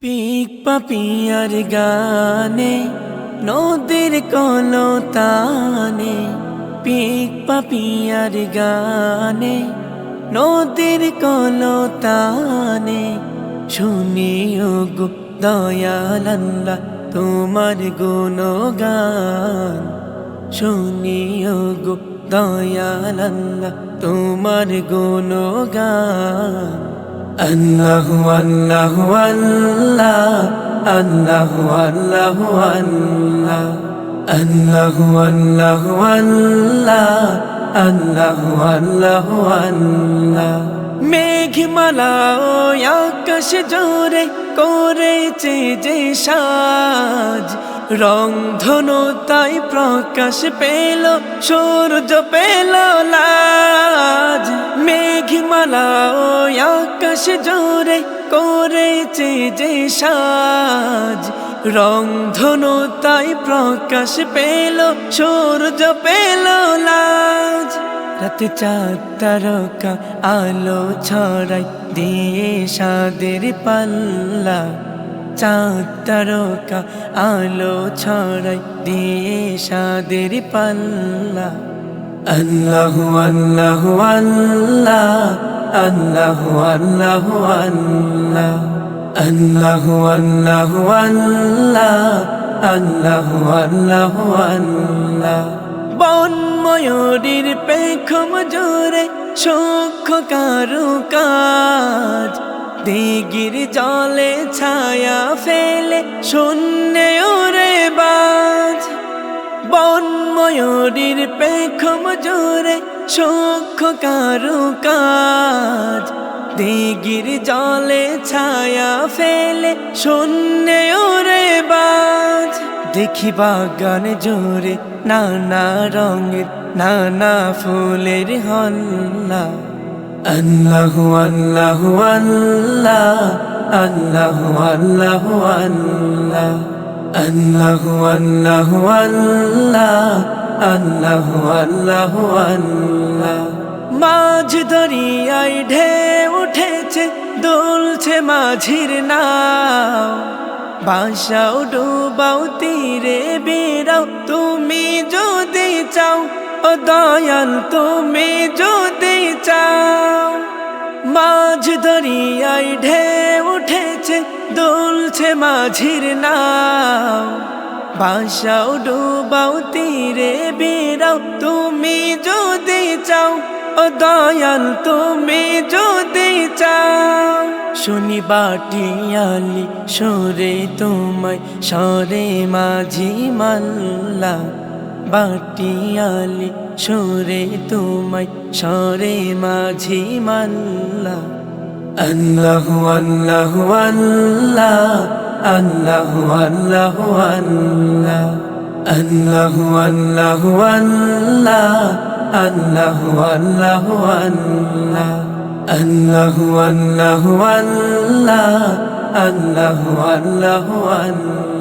Pick পাপিয়ার গানে নদীর কলতানে, pick পাপিয়ার গানে নদীর কলতানে, শুনিও গো দয়াল আল্লাহ তোমার গুণগান, শুনিও গো দয়াল আল্লাহ তোমার গুণগান। আল্লাহু আল্লাহু আল্লাহ, আল্লাহু আল্লাহু আল্লাহ, আল্লাহু আল্লাহু আল্লাহ, আল্লাহু আল্লাহু আল্লাহ। মেঘমালা ও আকাশ জোরে করেছে যে সাজ, রংধনু তাই প্রকাশ পেল, সূর্য পেল লাজ। মেঘমালা ও আকাশ জোরে করেছে যে সাজ, রংধনু তাই প্রকাশ পেল, সূর্য পেল লাজ। রাতে চাঁদ তারকা আলো ছড়াই দিয়ে সাদের পাল্লা, চাঁদ তারকা আলো ছড়াই দিয়ে সাদের পাল্লা। আল্লাহু আল্লাহু আল্লাহ, আল্লাহু আল্লাহু আল্লাহ, আল্লাহু আল্লাহু আল্লাহ, আল্লাহু আল্লাহু আল্লাহ। বন ময়ূরীর পেখম জোরে সূক্ষ্ম কারুকাজ, দিঘির জলে ছায়া ফেলে শূন্যে ওরে বাজ। বন ময়ূরীর পেখম জোরে সূক্ষ্ম কারুকাজ, দিঘির জলে ছায়া ফেলে শূন্যে ওরে বাজ। দেখি বাগান জোরে নানা রঙের নানা ফুলের হল্লা। আল্লাহু আল্লাহু আল্লাহ, আল্লাহু আল্লাহু আল্লাহ, আল্লাহু আল্লাহু আল্লাহ, আল্লাহু আল্লাহু আল্লাহ। মাঝ দরিয়ায় ঢেউ উঠেছে, দুলছে মাঝির নাও, ভাসাও ডুবাও তীরে বেড়াও তুমি যদি চাও, ও দয়াল তুমি যদি চাও। মাঝ দরিয়ায় ঢেউ উঠেছে, দুলছে মাঝির নাও, ভাসাও ডুবাও তীরে বেড়াও তুমি যদি চাও, ও দয়াল তুমি যদি চাও। শুনি বাটিয়ালি সুরে তোমায় সরে মাঝি মাল্লা, বাটিয়ালি সুরে তোমায় সরে মাঝি মাল্লা। আল্লাহু আল্লাহু আল্লাহ, আল্লাহু আল্লাহু আল্লাহ, আল্লাহু আল্লাহু আল্লাহ, আল্লাহু আল্লাহু আল্লাহ, আল্লাহু আল্লাহু আল্লাহ, আল্লাহু আল্লাহু আল্লাহ।